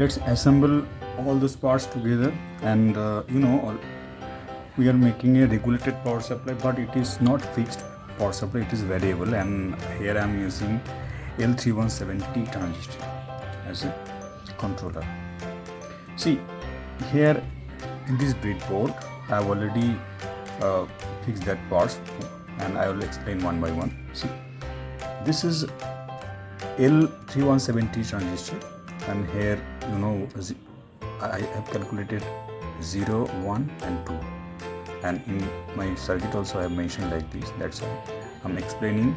Let's assemble all those parts together, and we are making a regulated power supply, but it is not fixed power supply, it is variable. And here I am using L3170 transistor as a controller. See, here in this breadboard I have already fixed that parts, and I will explain one by one. See, this is L3170 transistor, and here I have calculated 0, 1 and 2, and in my circuit also I have mentioned like this. That's why I'm explaining.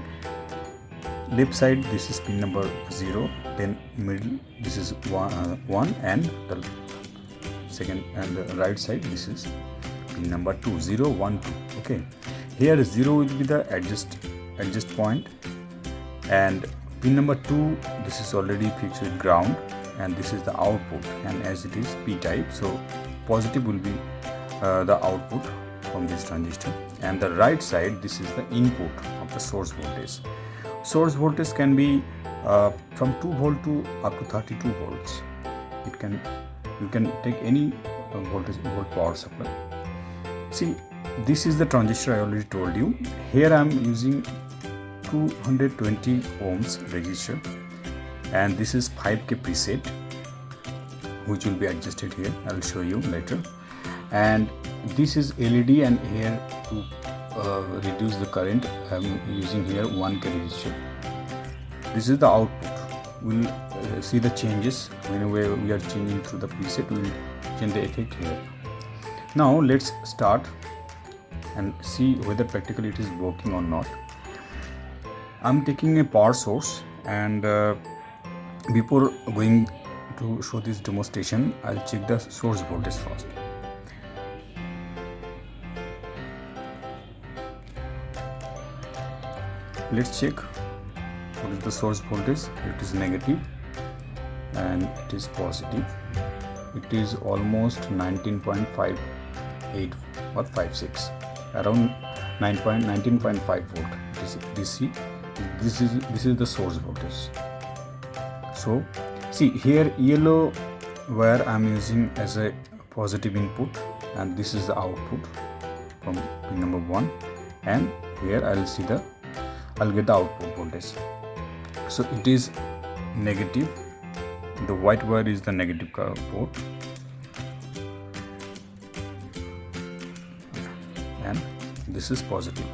Left side this is pin number 0, then middle this is 1, and the second, and the right side this is pin number 2, 0, 1, 2. Okay, here 0 will be the adjust point, and pin number 2 this is already fixed with ground, and this is the output, and as it is p type, so positive will be the output from this transistor. And the right side this is the input of the source voltage. Source voltage can be from 2 volt to up to 32 volts. You can take any voltage power supply. See, this is the transistor I already told you. Here I am using 220 ohms resistor, and this is 5K preset, which will be adjusted here. I'll show you later. And this is LED, and here to reduce the current I'm using here 1K resistor. This is the output. We'll see the changes whenever we are changing through the preset. We'll change the effect here. Now let's start and see whether practically it is working or not. I'm taking a power source, and before going to show this demonstration, I'll check the source voltage first. Let's check what is the source voltage. It is negative and it is positive. It is almost 19.58 or 56, around 19.5 volt. It is DC. This is the source voltage. So see here, yellow wire I am using as a positive input, and this is the output from pin number 1, and here I'll get the output voltage. So it is negative. The white wire is the negative port, and this is positive.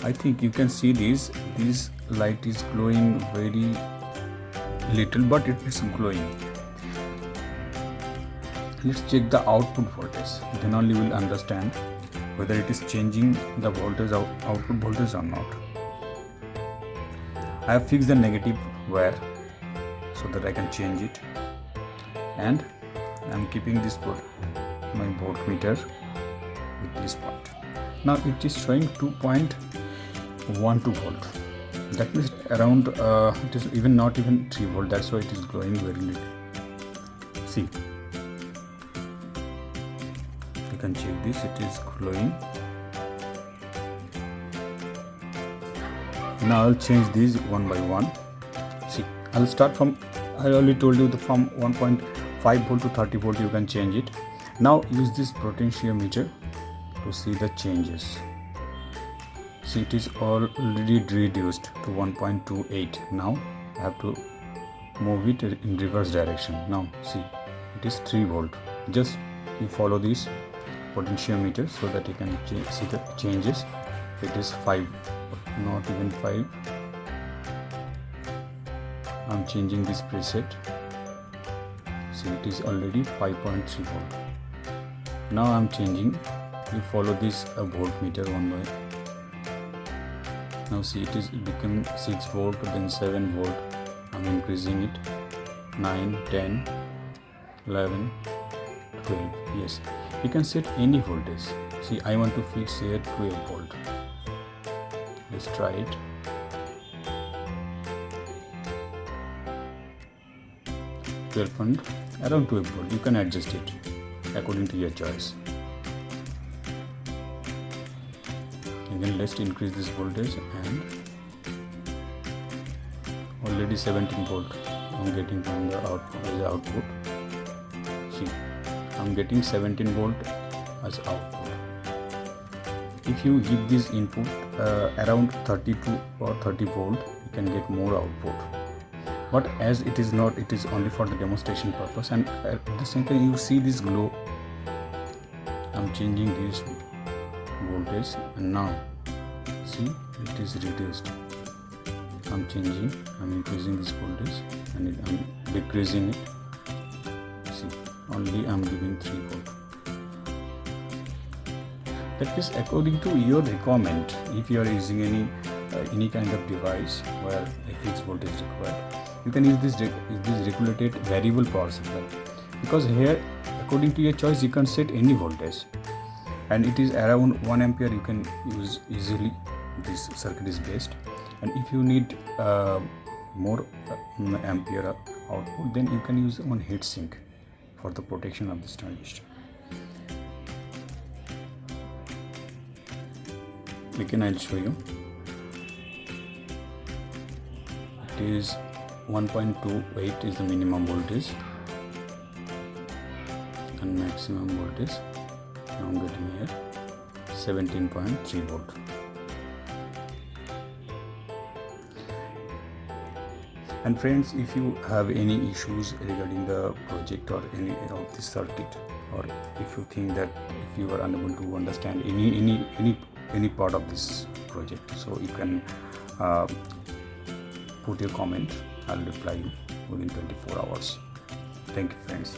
I think you can see this light is glowing very little, but it is glowing. Let's check the output voltage, then only we'll understand whether it is changing the voltage output voltage or not. I have fixed the negative wire so that I can change it, and I am keeping this my voltmeter with this part. Now it is showing 2.12 volt. That means around it is not even 3 volt. That's why it is glowing very little. See, you can check this. It is glowing. Now I'll change these one by one. See, I'll start from, I already told you, from 1.5 volt to 30 volt you can change it. Now use this potentiometer to see the changes. See, it is already reduced to 1.28. Now I have to move it in reverse direction. Now see, it is 3 volt. Just you follow this potentiometer so that you can see the changes. It is 5, not even 5. I'm changing this preset. See, it is already 5.3 volt. Now I'm changing. You follow this voltmeter one by. Now see, it become 6 volt, then 7 volt. I'm increasing it. 9, 10, 11, 12. Yes, you can set any voltage. See, I want to fix here 12 volt. Let's try it. Around 12 volt. You can adjust it according to your choice. Again, let's increase this voltage, and already 17 volt I'm getting from the output. See, I'm getting 17 volt as output. If you give this input around 32 or 30 volt, you can get more output. But as it is not, it is only for the demonstration purpose. And at the same time, you see this glow. I'm changing this voltage, and now see it is reduced. I'm changing, I'm increasing this voltage, and I'm decreasing it. See, only I'm giving 3 volt. That is according to your requirement. If you are using any kind of device where a fixed voltage is required, you can use this regulated variable power supply, because here according to your choice you can set any voltage, and it is around 1 ampere you can use easily. This circuit is based, and if you need more ampere output, then you can use one heatsink for the protection of this transistor. Again, I'll show you. It is 1.28 is the minimum voltage, and maximum voltage I'm getting here 17.3 volt. And friends, if you have any issues regarding the project or any of this circuit, or if you think that if you are unable to understand any part of this project, so you can put your comment. I'll reply you within 24 hours. Thank you, friends.